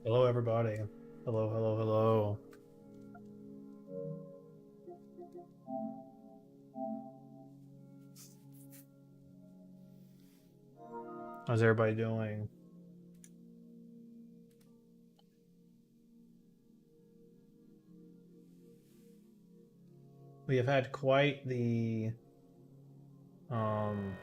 Hello, everybody. Hello, hello, hello. How's everybody doing? We have had quite the um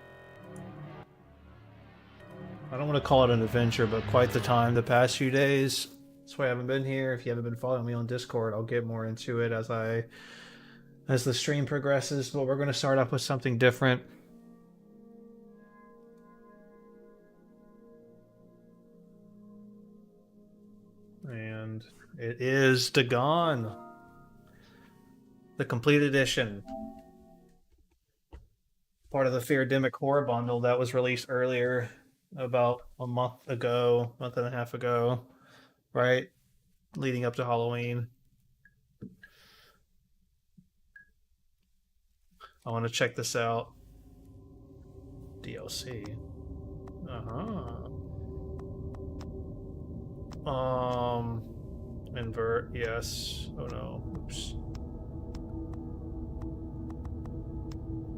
I don't want to call it an adventure, but quite the time the past few days. That's why I haven't been here. If you haven't been following me on Discord, I'll get more into it as the stream progresses, but we're going to start off with something different. And it is Dagon, the complete edition. Part of the Fear-demic horror bundle that was released earlier, about a month and a half ago, right? Leading up to Halloween. I want to check this out. DLC. Uh huh. Invert. Yes. Oh no. Oops.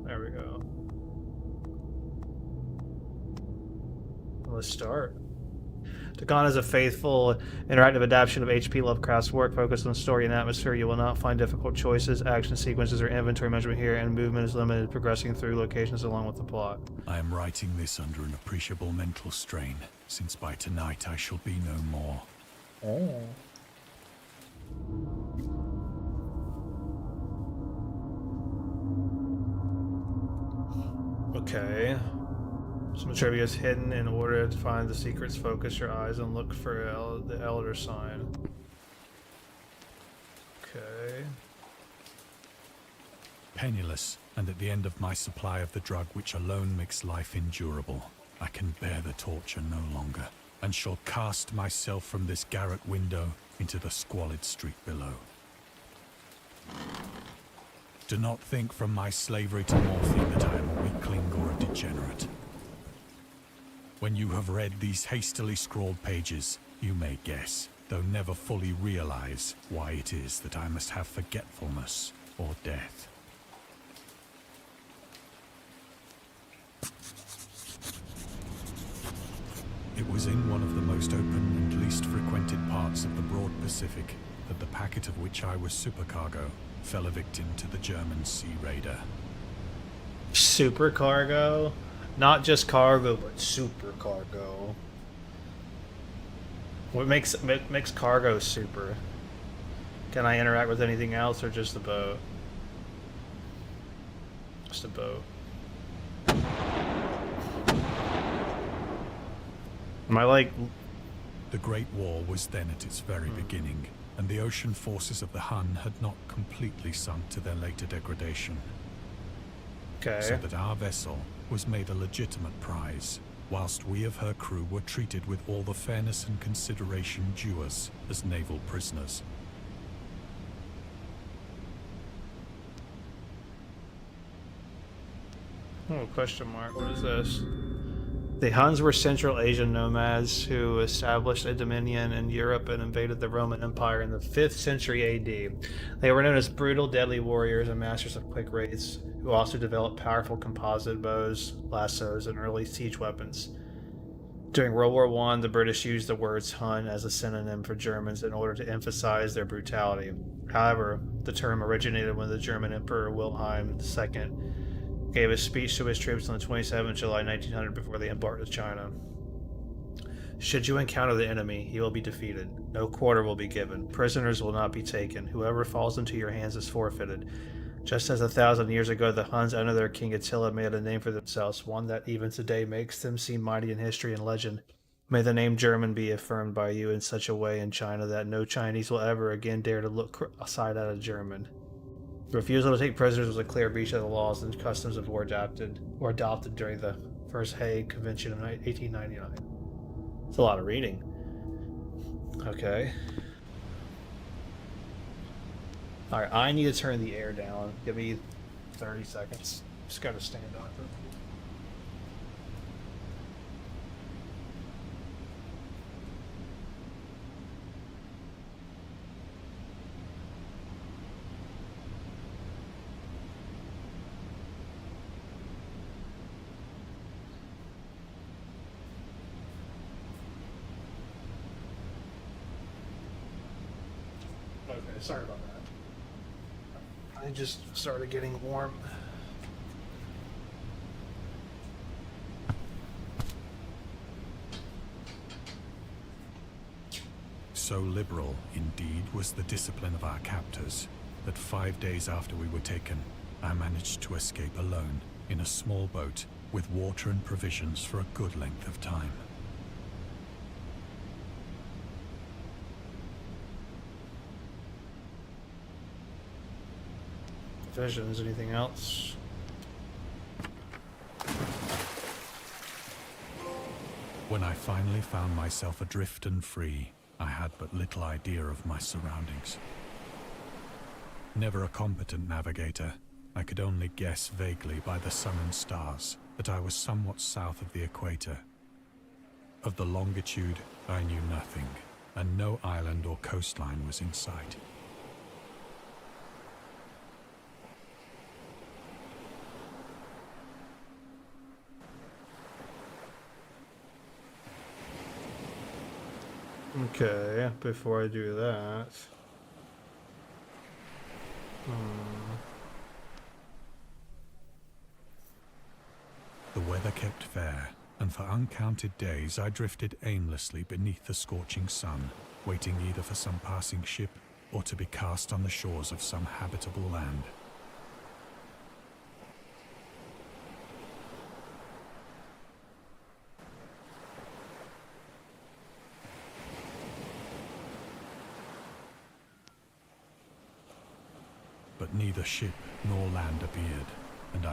There we go. Let's start. Dagon is a faithful, interactive adaptation of H.P. Lovecraft's work focused on story and atmosphere. You will not find difficult choices, action sequences, or inventory management here, and movement is limited, progressing through locations along with the plot. I am writing this under an appreciable mental strain, since by tonight I shall be no more. Oh. Okay. Some trivia is hidden. In order to find the secrets, focus your eyes and look for the Elder sign. Okay. Penniless, and at the end of my supply of the drug which alone makes life endurable, I can bear the torture no longer, and shall cast myself from this garret window into the squalid street below. Do not think from my slavery to morphine that I am a weakling or a degenerate. When you have read these hastily scrawled pages, you may guess, though never fully realize, why it is that I must have forgetfulness or death. It was in one of the most open and least frequented parts of the broad Pacific that the packet of which I was supercargo fell a victim to the German sea raider. Supercargo? Not just cargo, but supercargo. What makes cargo super? Can I interact with anything else or just the boat? Just a boat. Am I like... The Great War was then at its very beginning, and the ocean forces of the Hun had not completely sunk to their later degradation. Okay. So that our vessel was made a legitimate prize, whilst we of her crew were treated with all the fairness and consideration due us as naval prisoners. Oh, question mark. What is this? The Huns were Central Asian nomads who established a dominion in Europe and invaded the Roman Empire in the 5th century AD. They were known as brutal, deadly warriors and masters of quick raids, who also developed powerful composite bows, lassos, and early siege weapons. During World War I, the British used the words Hun as a synonym for Germans in order to emphasize their brutality. However, the term originated when the German Emperor Wilhelm II gave a speech to his troops on the 27th of July 1900 before they embarked to China. Should you encounter the enemy, he will be defeated. No quarter will be given. Prisoners will not be taken. Whoever falls into your hands is forfeited. Just as 1,000 years ago the Huns under their king Attila made a name for themselves, one that even today makes them seem mighty in history and legend. May the name German be affirmed by you in such a way in China that no Chinese will ever again dare to look aside at a German. The refusal to take prisoners was a clear breach of the laws and customs of war adopted during the First Hague Convention of 1899. It's a lot of reading. Okay. Alright, I need to turn the air down. Give me 30 seconds. Just gotta stand up. Okay, sorry about that. I just started getting warm. So liberal, indeed, was the discipline of our captors, that 5 days after we were taken, I managed to escape alone, in a small boat, with water and provisions for a good length of time. Provisions, anything else? When I finally found myself adrift and free, I had but little idea of my surroundings. Never a competent navigator, I could only guess vaguely by the sun and stars that I was somewhat south of the equator. Of the longitude, I knew nothing, and no island or coastline was in sight. Okay, before I do that... The weather kept fair, and for uncounted days I drifted aimlessly beneath the scorching sun, waiting either for some passing ship or to be cast on the shores of some habitable land. But neither ship nor land appeared, and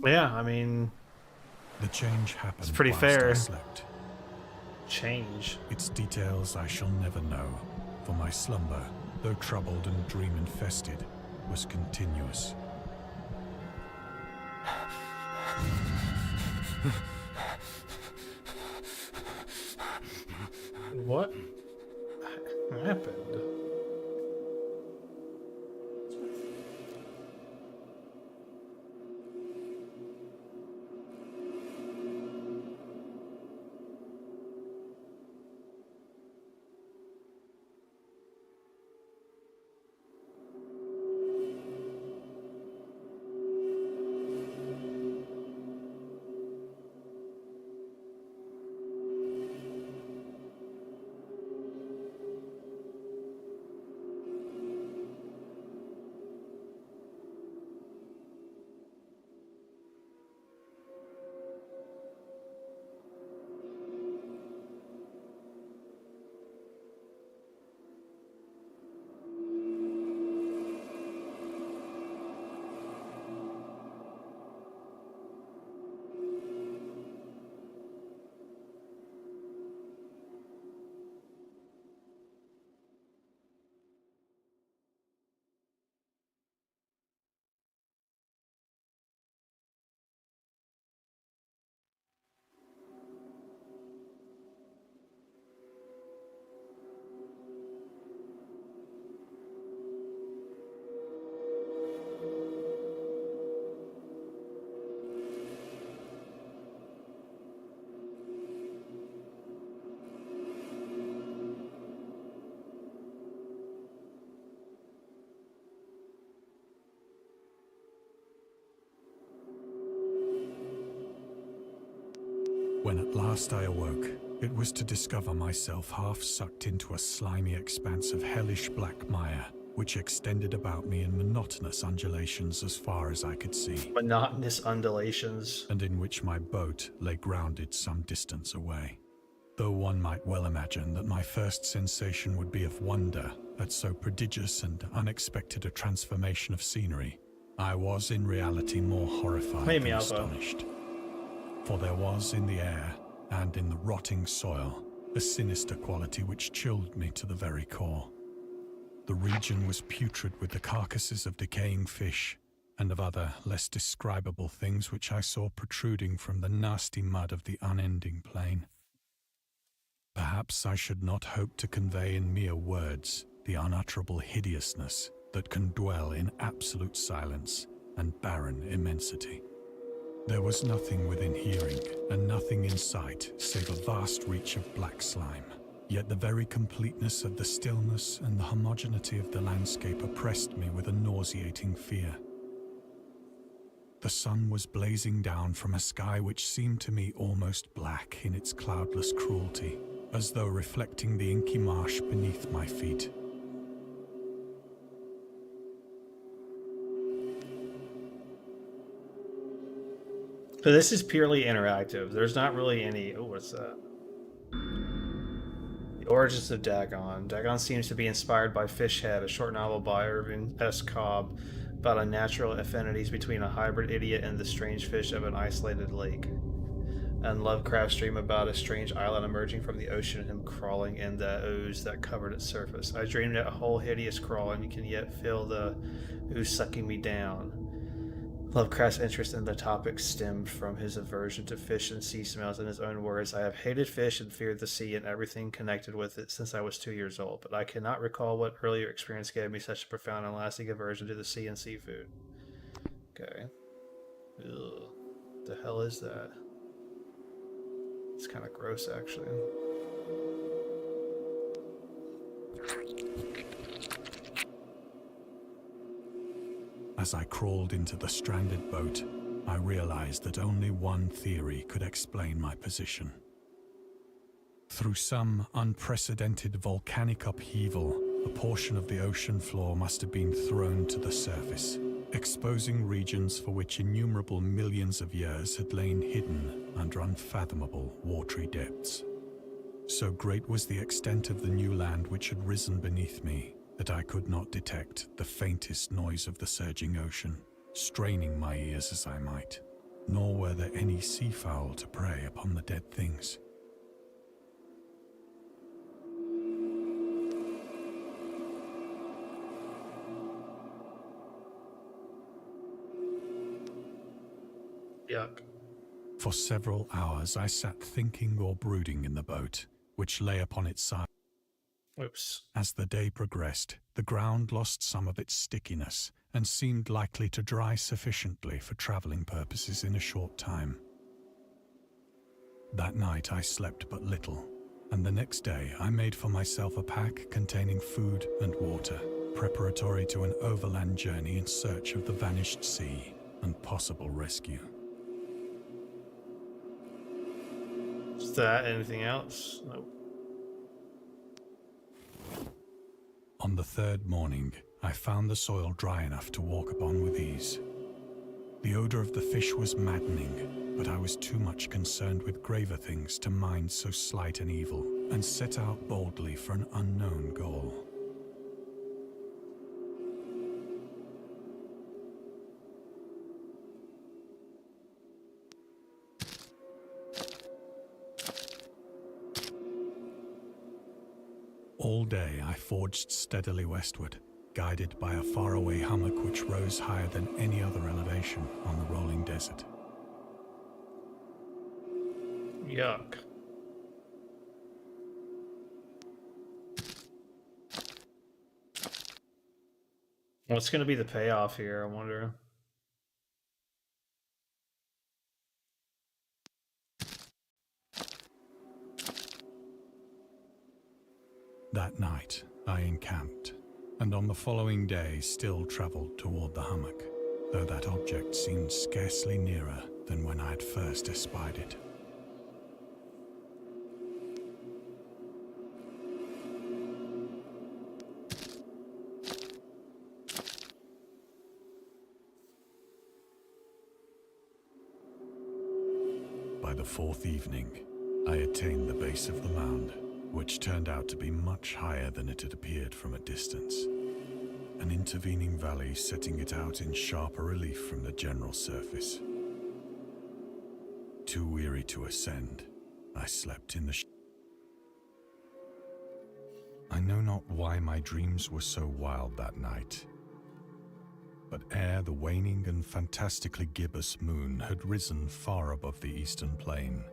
Yeah, I mean... The change happened It's pretty whilst fair. I slept. Change. Its details I shall never know, for my slumber, though troubled and dream-infested, was continuous. What happened? When at last I awoke, it was to discover myself half sucked into a slimy expanse of hellish black mire, which extended about me in monotonous undulations as far as I could see, Monotonous undulations. and in which my boat lay grounded some distance away. Though one might well imagine that my first sensation would be of wonder at so prodigious and unexpected a transformation of scenery, I was in reality more horrified Hey, than Mialvo. astonished. For there was in the air, and in the rotting soil, a sinister quality which chilled me to the very core. The region was putrid with the carcasses of decaying fish, and of other, less describable things which I saw protruding from the nasty mud of the unending plain. Perhaps I should not hope to convey in mere words the unutterable hideousness that can dwell in absolute silence and barren immensity. There was nothing within hearing, and nothing in sight, save a vast reach of black slime, Yet the very completeness of the stillness and the homogeneity of the landscape oppressed me with a nauseating fear. The sun was blazing down from a sky which seemed to me almost black in its cloudless cruelty, as though reflecting the inky marsh beneath my feet. So this is purely interactive. There's not really any... Oh, what's that? The Origins of Dagon. Dagon seems to be inspired by Fishhead, a short novel by Irving S. Cobb about unnatural affinities between a hybrid idiot and the strange fish of an isolated lake. And Lovecraft's dream about a strange island emerging from the ocean and him crawling in the ooze that covered its surface. I dreamed a whole hideous crawl and you can yet feel the ooze sucking me down. Lovecraft's interest in the topic stemmed from his aversion to fish and sea smells. In his own words, I have hated fish and feared the sea and everything connected with it since I was 2 years old, but I cannot recall what earlier experience gave me such a profound and lasting aversion to the sea and seafood. Okay. Ugh. The hell is that? It's kind of gross, actually. As I crawled into the stranded boat, I realized that only one theory could explain my position. Through some unprecedented volcanic upheaval, a portion of the ocean floor must have been thrown to the surface, exposing regions for which innumerable millions of years had lain hidden under unfathomable watery depths. So great was the extent of the new land which had risen beneath me that I could not detect the faintest noise of the surging ocean, straining my ears as I might, nor were there any seafowl to prey upon the dead things. Yuck. For several hours I sat thinking or brooding in the boat, which lay upon its side. Oops. As the day progressed, the ground lost some of its stickiness and seemed likely to dry sufficiently for traveling purposes in a short time. That night I slept but little, and the next day I made for myself a pack containing food and water, preparatory to an overland journey in search of the vanished sea and possible rescue. Is that anything else? Nope. On the third morning, I found the soil dry enough to walk upon with ease. The odor of the fish was maddening, but I was too much concerned with graver things to mind so slight an evil, and set out boldly for an unknown goal. All day I forged steadily westward, guided by a faraway hummock which rose higher than any other elevation on the rolling desert. Yuck. What's going to be the payoff here, I wonder? That night, I encamped, and on the following day still travelled toward the hummock, though that object seemed scarcely nearer than when I had first espied it. By the fourth evening, I attained the base of the mound, which turned out to be much higher than it had appeared from a distance, an intervening valley setting it out in sharper relief from the general surface. Too weary to ascend, I slept in the I know not why my dreams were so wild that night, but ere the waning and fantastically gibbous moon had risen far above the eastern plain,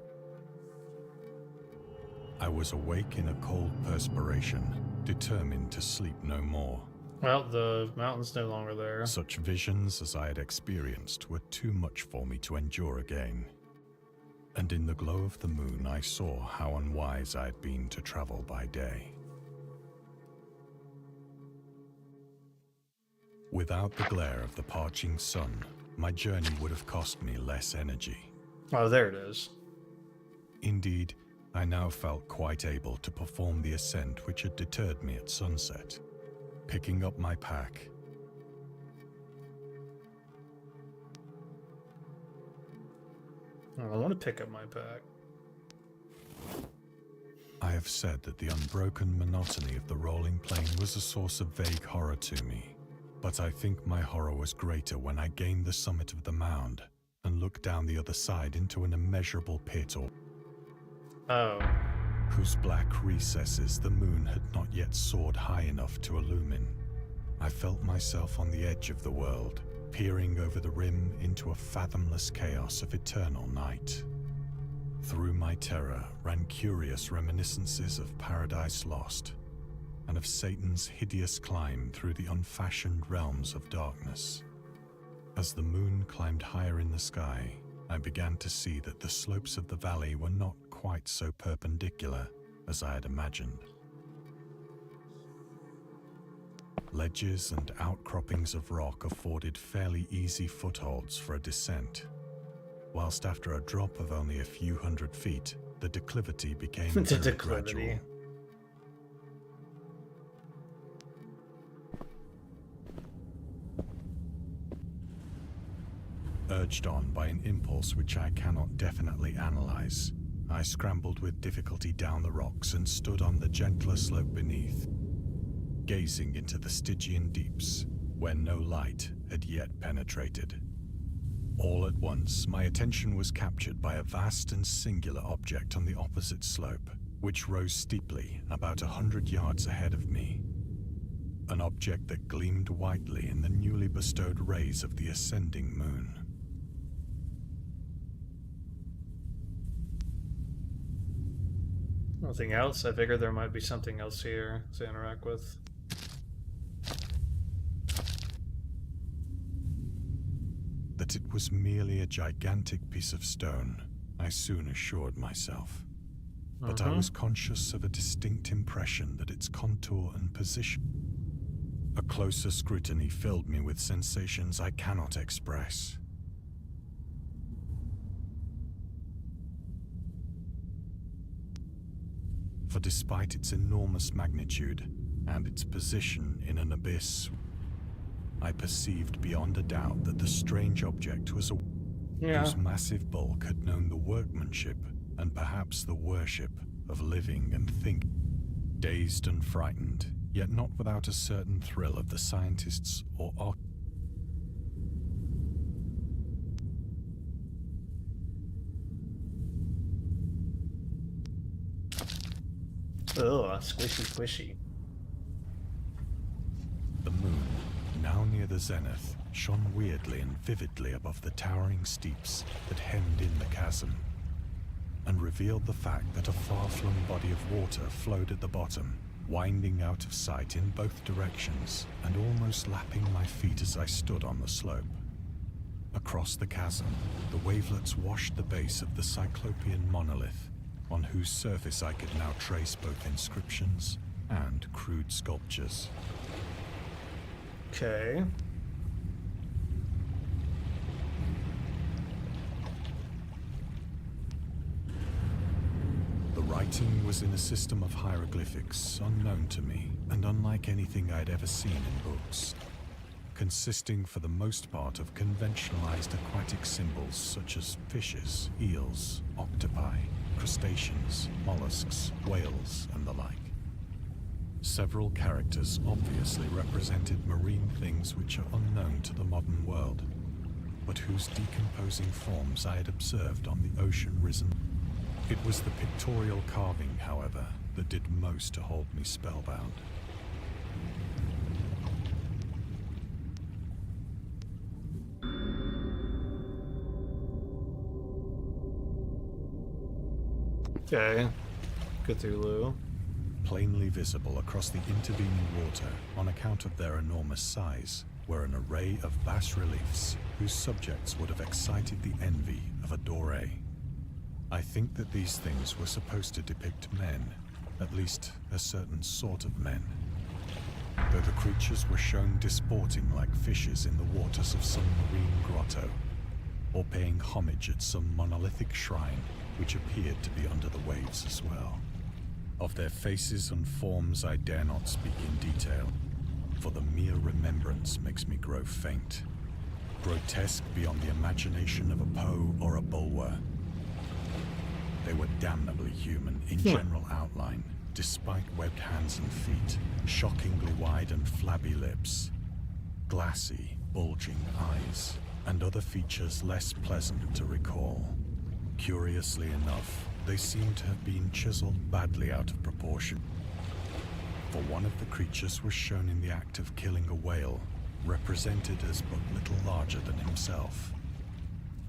I was awake in a cold perspiration, determined to sleep no more. Well, the mountain's no longer there. Such visions as I had experienced were too much for me to endure again. And in the glow of the moon I saw how unwise I had been to travel by day. Without the glare of the parching sun, my journey would have cost me less energy. Oh, there it is. Indeed, I now felt quite able to perform the ascent which had deterred me at sunset. Picking up my pack, I want to pick up my pack. I have said that the unbroken monotony of the rolling plain was a source of vague horror to me, but I think my horror was greater when I gained the summit of the mound and looked down the other side into an immeasurable pit or whose black recesses the moon had not yet soared high enough to illumine. I felt myself on the edge of the world, peering over the rim into a fathomless chaos of eternal night. Through my terror ran curious reminiscences of Paradise Lost, and of Satan's hideous climb through the unfashioned realms of darkness. As the moon climbed higher in the sky, I began to see that the slopes of the valley were not quite so perpendicular as I had imagined. Ledges and outcroppings of rock afforded fairly easy footholds for a descent, whilst after a drop of only a few hundred feet, the declivity became very gradual. Urged on by an impulse which I cannot definitely analyze, I scrambled with difficulty down the rocks and stood on the gentler slope beneath, gazing into the Stygian deeps, where no light had yet penetrated. All at once, my attention was captured by a vast and singular object on the opposite slope, which rose steeply about 100 yards ahead of me. An object that gleamed whitely in the newly bestowed rays of the ascending moon. Nothing else? I figured there might be something else here to interact with. That it was merely a gigantic piece of stone, I soon assured myself. But I was conscious of a distinct impression that its contour and position. A closer scrutiny filled me with sensations I cannot express. For despite its enormous magnitude and its position in an abyss, I perceived beyond a doubt that the strange object was a whose massive bulk had known the workmanship and perhaps the worship of living and thinking. Dazed and frightened, yet not without a certain thrill of the scientists or Ugh, squishy squishy. The moon, now near the zenith, shone weirdly and vividly above the towering steeps that hemmed in the chasm, and revealed the fact that a far-flung body of water flowed at the bottom, winding out of sight in both directions and almost lapping my feet as I stood on the slope. Across the chasm, the wavelets washed the base of the Cyclopean monolith, on whose surface I could now trace both inscriptions and crude sculptures. Okay. The writing was in a system of hieroglyphics unknown to me and unlike anything I'd ever seen in books, consisting for the most part of conventionalized aquatic symbols such as fishes, eels, octopi, crustaceans, mollusks, whales, and the like. Several characters obviously represented marine things which are unknown to the modern world, but whose decomposing forms I had observed on the ocean-risen. It was the pictorial carving, however, that did most to hold me spellbound. Okay. Cthulhu. Plainly visible across the intervening water on account of their enormous size were an array of bas-reliefs whose subjects would have excited the envy of a Doré. I think that these things were supposed to depict men, at least a certain sort of men. Though the creatures were shown disporting like fishes in the waters of some marine grotto, or paying homage at some monolithic shrine which appeared to be under the waves as well. Of their faces and forms I dare not speak in detail, for the mere remembrance makes me grow faint. Grotesque beyond the imagination of a Poe or a Bulwer. They were damnably human in general outline, despite webbed hands and feet, shockingly wide and flabby lips, glassy, bulging eyes, and other features less pleasant to recall. Curiously enough, they seem to have been chiseled badly out of proportion. For one of the creatures was shown in the act of killing a whale, represented as but little larger than himself.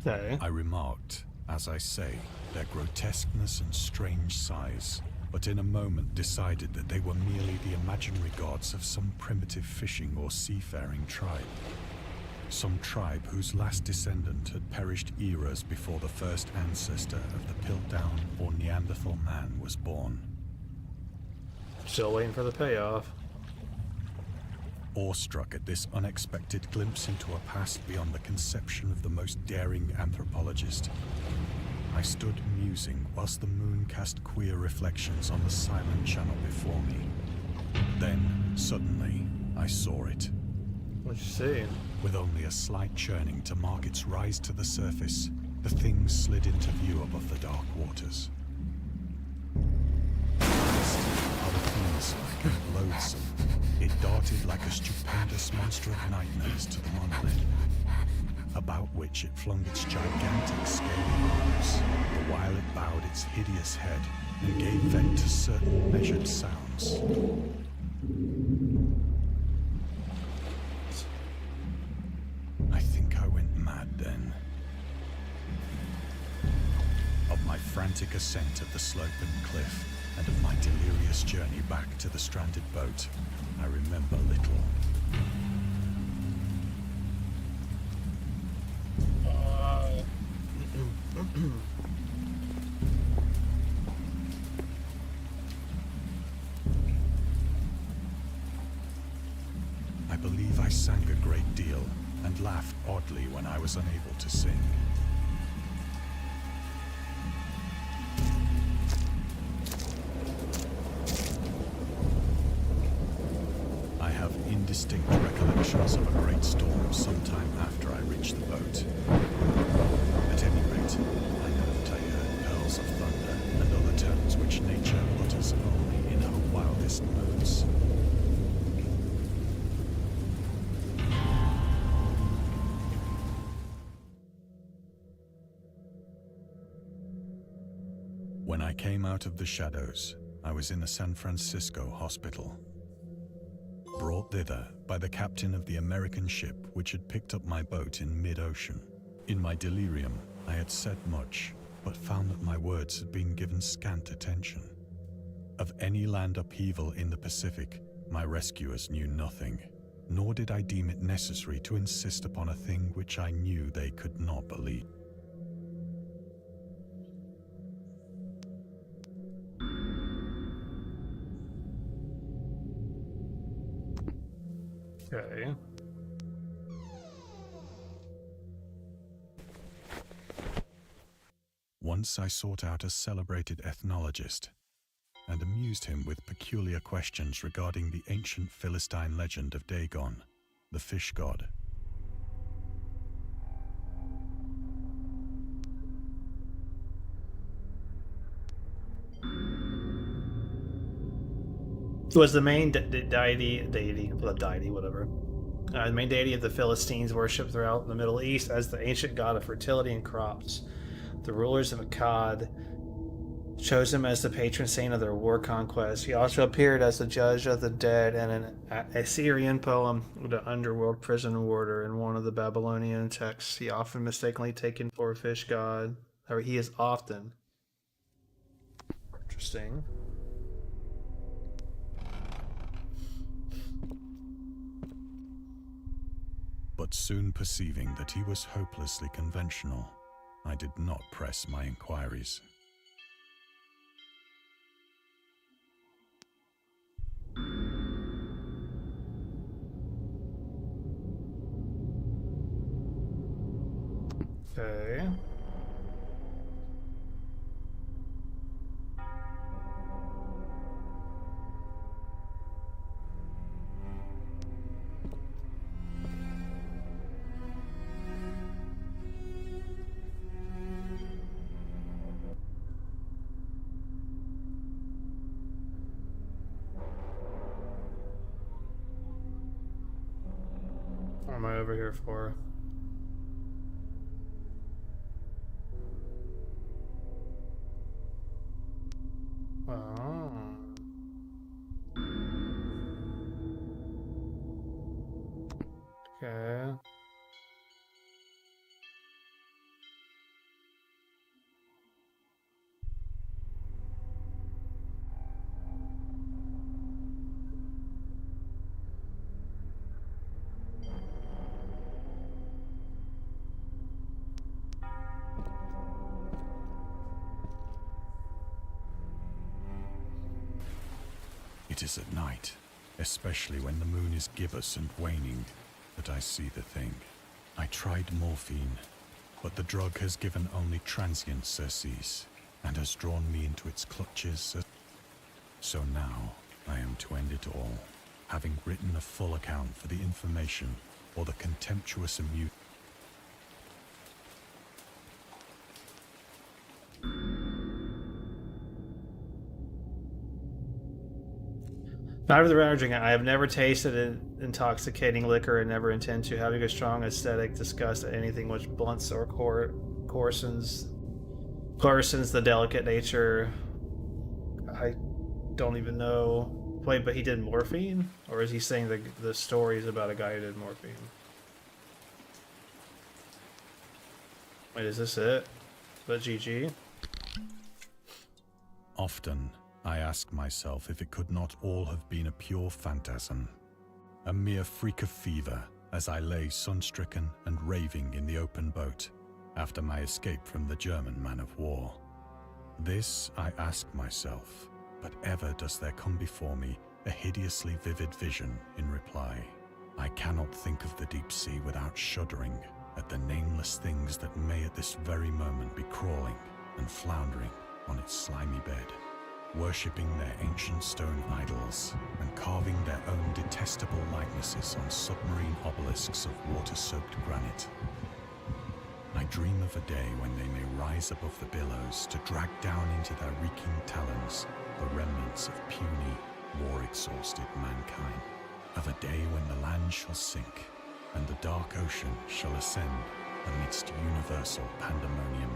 Okay. I remarked, as I say, their grotesqueness and strange size, but in a moment decided that they were merely the imaginary gods of some primitive fishing or seafaring tribe. Some tribe whose last descendant had perished eras before the first ancestor of the Piltdown or Neanderthal man was born. Still waiting for the payoff. Awestruck at this unexpected glimpse into a past beyond the conception of the most daring anthropologist, I stood musing whilst the moon cast queer reflections on the silent channel before me. Then, suddenly, I saw it. What'd you see? With only a slight churning to mark its rise to the surface, the thing slid into view above the dark waters. Polyphemus-like and loathsome, it darted like a stupendous monster of nightmares to the monolith, about which it flung its gigantic scaly arms, the while it bowed its hideous head and gave vent to certain measured sounds. I think I went mad then. Of my frantic ascent of the slope and cliff, and of my delirious journey back to the stranded boat, I remember little. I believe I sang a great deal and laughed oddly when I was unable to sing. I have indistinct recollections of a great storm sometime after I reached the boat. At any rate, I know that I heard pearls of thunder and other tones which nature utters only in her wildest moods. When I came out of the shadows, I was in a San Francisco hospital. Brought thither by the captain of the American ship which had picked up my boat in mid-ocean. In my delirium, I had said much, but found that my words had been given scant attention. Of any land upheaval in the Pacific, my rescuers knew nothing, nor did I deem it necessary to insist upon a thing which I knew they could not believe. Okay. Once I sought out a celebrated ethnologist and amused him with peculiar questions regarding the ancient Philistine legend of Dagon, the fish god. Was the main whatever. The main deity of the Philistines worshipped throughout the Middle East as the ancient god of fertility and crops. The rulers of Akkad chose him as the patron saint of their war conquest. He also appeared as the judge of the dead and an Assyrian poem of the underworld prison warder in one of the Babylonian texts. He often mistakenly taken for a fish god. Or he is often. Interesting. But soon perceiving that he was hopelessly conventional, I did not press my inquiries. Okay. What am I over here for? Oh. Okay. It is at night, especially when the moon is gibbous and waning, that I see the thing. I tried morphine, but the drug has given only transient surcease, and has drawn me into its clutches. So now, I am to end it all, having written a full account for the information or the contemptuous amusement. Not of the ravaging, I have never tasted an intoxicating liquor and never intend to. Having a strong aesthetic disgust at anything which blunts or coarsens the delicate nature. I don't even know. Wait, but he did morphine? Or is he saying the stories about a guy who did morphine? Wait, is this it? But GG? Often, I ask myself if it could not all have been a pure phantasm, a mere freak of fever as I lay sun-stricken and raving in the open boat after my escape from the German man-of-war. This I ask myself, but ever does there come before me a hideously vivid vision in reply. I cannot think of the deep sea without shuddering at the nameless things that may at this very moment be crawling and floundering on its slimy bed, worshipping their ancient stone idols and carving their own detestable likenesses on submarine obelisks of water-soaked granite. I dream of a day when they may rise above the billows to drag down into their reeking talons the remnants of puny, war-exhausted mankind, of a day when the land shall sink and the dark ocean shall ascend amidst universal pandemonium.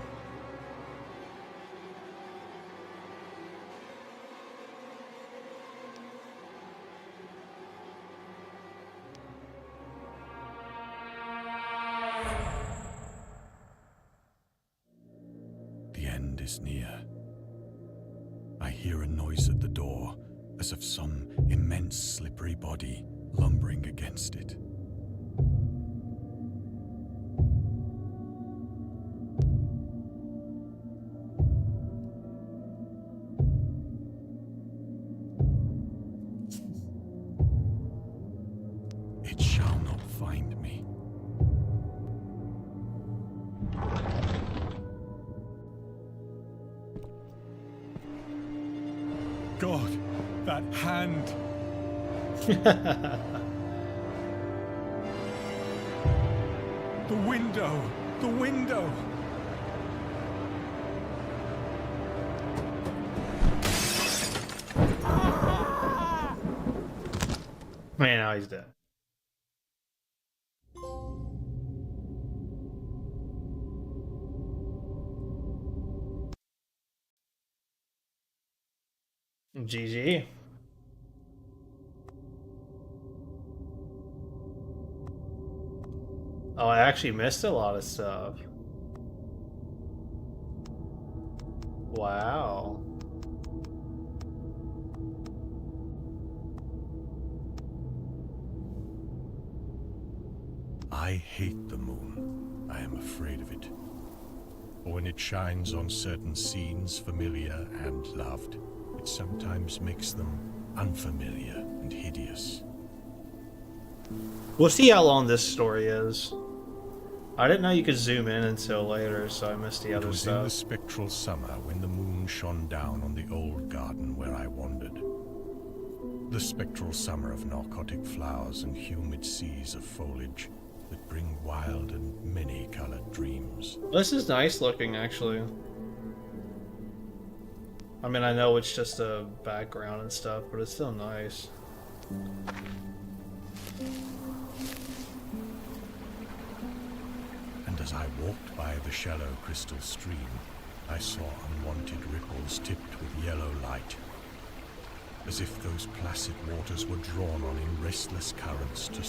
The end is near. I hear a noise at the door, as of some immense slippery body lumbering against it. It shall not find me. God, that hand! The window! The window! Man, now he's dead. GG. Oh, I actually missed a lot of stuff. Wow. I hate the moon. I am afraid of it. or when it shines on certain scenes familiar and loved, it sometimes makes them unfamiliar and hideous. We'll see how long this story is. I didn't know you could zoom in until later, so I missed the It other was stuff. in the spectral summer when the moon shone down on the old garden where I wandered. The spectral summer of narcotic flowers and humid seas of foliage that bring wild and many-colored dreams. This is nice looking, actually. I mean, I know it's just a background and stuff, but it's still nice. And as I walked by the shallow crystal stream, I saw unwanted ripples tipped with yellow light, as if those placid waters were drawn on in restless currents to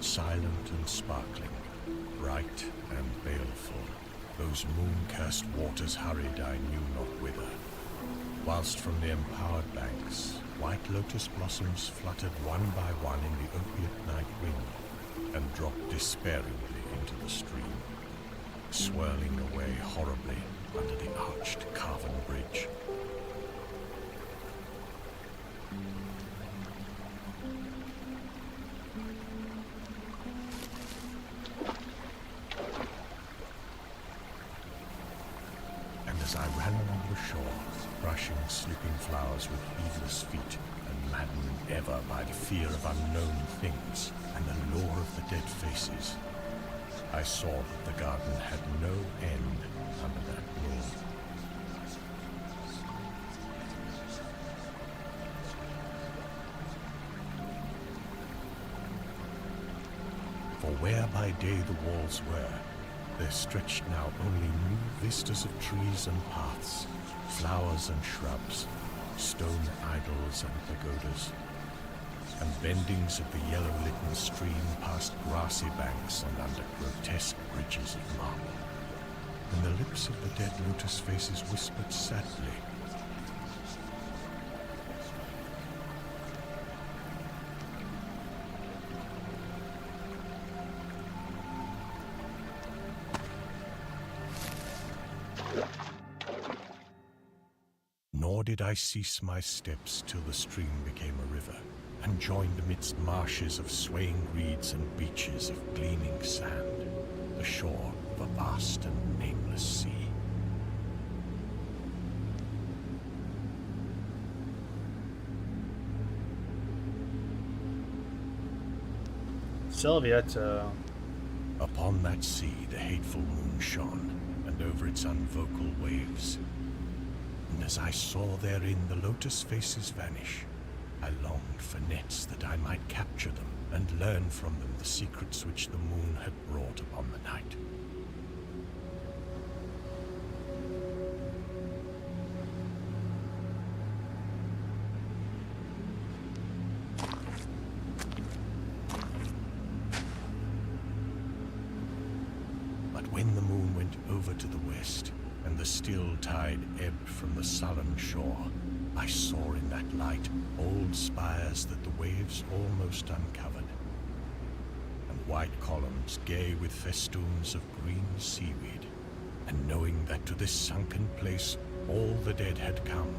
silent and sparkling, bright and baleful, those moon-cursed waters hurried I knew not whither, whilst from the empowered banks white lotus blossoms fluttered one by one in the opiate night wind and dropped despairingly into the stream, swirling away horribly under the arched carven bridge. As I ran along the shore, brushing sleeping flowers with heedless feet, and maddened ever by the fear of unknown things and the lure of the dead faces, I saw that the garden had no end under that moon. For where by day the walls were, there stretched now only new vistas of trees and paths, flowers and shrubs, stone idols and pagodas, and bendings of the yellow-litten stream past grassy banks and under grotesque bridges of marble. And the lips of the dead lotus faces whispered sadly, nor did I cease my steps till the stream became a river, and joined amidst marshes of swaying reeds and beaches of gleaming sand, the shore of a vast and nameless sea. Salvietta. Upon that sea the hateful moon shone, and over its unvocal waves. And as I saw therein the lotus faces vanish, I longed for nets that I might capture them and learn from them the secrets which the moon had brought upon the night. But when the moon went over to the west, and the still tide ebbed from the sullen shore, I saw in that light old spires that the waves almost uncovered, and white columns gay with festoons of green seaweed. And knowing that to this sunken place all the dead had come,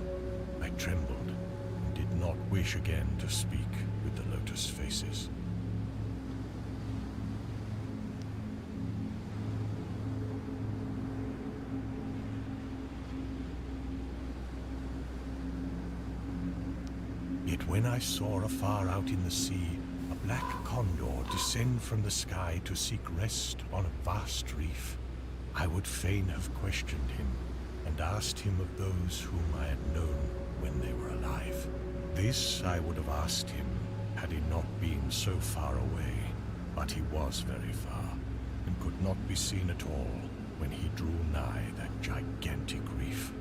I trembled and did not wish again to speak with the lotus faces. Yet when I saw afar out in the sea a black condor descend from the sky to seek rest on a vast reef, I would fain have questioned him and asked him of those whom I had known when they were alive. This I would have asked him had he not been so far away, but he was very far and could not be seen at all when he drew nigh that gigantic reef.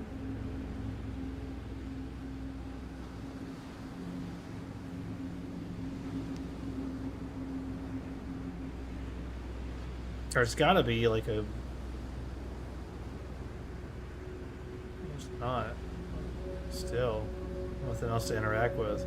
There's gotta be like a... It's not. Still. Nothing else to interact with.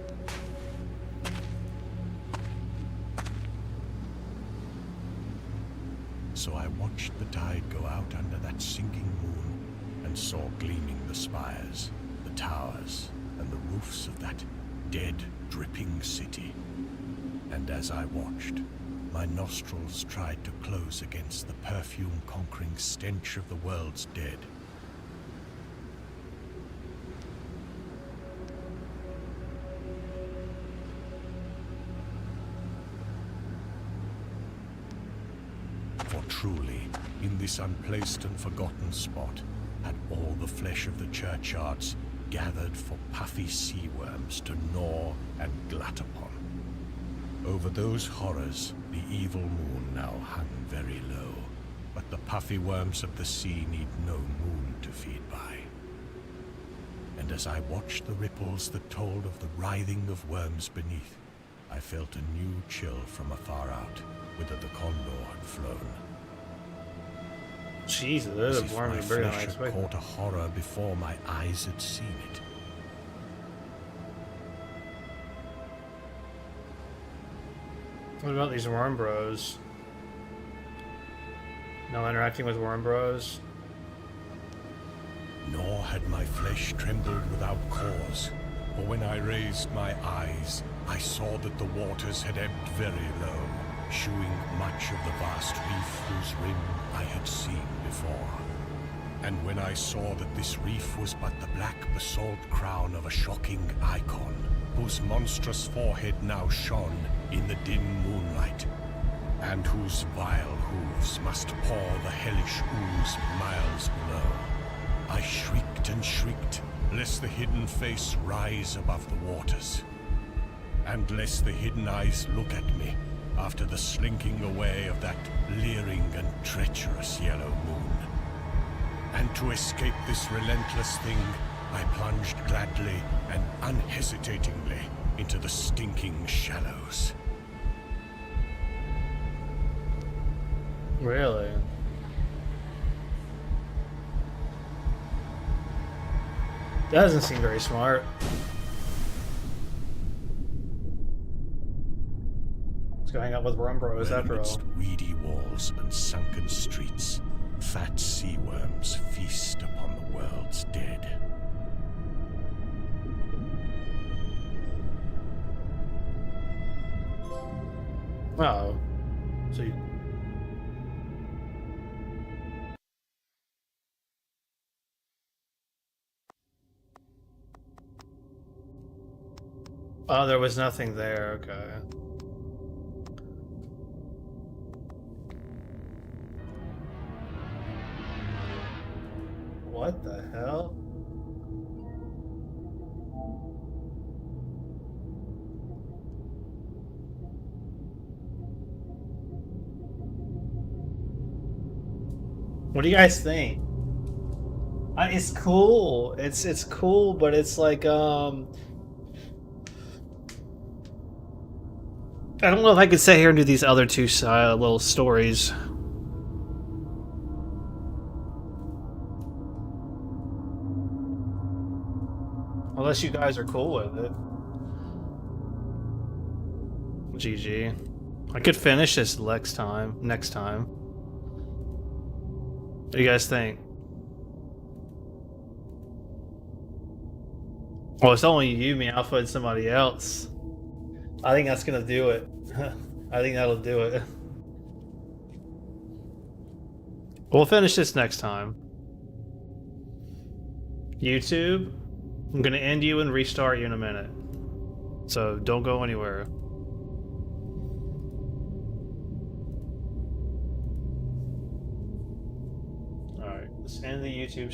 So I watched the tide go out under that sinking moon and saw gleaming the spires, the towers, and the roofs of that dead, dripping city. And as I watched, my nostrils tried to close against the perfume-conquering stench of the world's dead. For truly, in this unplaced and forgotten spot, had all the flesh of the churchyards gathered for puffy sea worms to gnaw and glut upon. Over those horrors, the evil moon now hung very low, but the puffy worms of the sea need no moon to feed by. And as I watched the ripples that told of the writhing of worms beneath, I felt a new chill from afar out, whither the condor had flown. Jesus, As this is if warm my and bigger than I flesh had expected. caught a horror before my eyes had seen it. What about these worm bros? No interacting with worm bros? Nor had my flesh trembled without cause, for when I raised my eyes, I saw that the waters had ebbed very low, shewing much of the vast reef whose rim I had seen before. And when I saw that this reef was but the black basalt crown of a shocking icon, whose monstrous forehead now shone in the dim moonlight, and whose vile hooves must pour the hellish ooze miles below, I shrieked and shrieked, lest the hidden face rise above the waters, and lest the hidden eyes look at me after the slinking away of that leering and treacherous yellow moon. And to escape this relentless thing, I plunged gladly and unhesitatingly into the stinking shallows. Really? That doesn't seem very smart. Let's go hang out with worm bros Where after amidst all. weedy walls and sunken streets, fat sea worms feast upon the world's dead. Oh. So you... Oh, there was nothing there, okay. What the hell? What do you guys think? It's cool. It's cool, but it's like I don't know if I could sit here and do these other two little stories. Unless you guys are cool with it. GG. I could finish this next time. What do you guys think? Well, it's only you, me, Alpha, and somebody else. I think that's gonna do it. I think that'll do it. We'll finish this next time. YouTube, I'm gonna end you and restart you in a minute. So don't go anywhere. Alright, let's end the YouTube stream.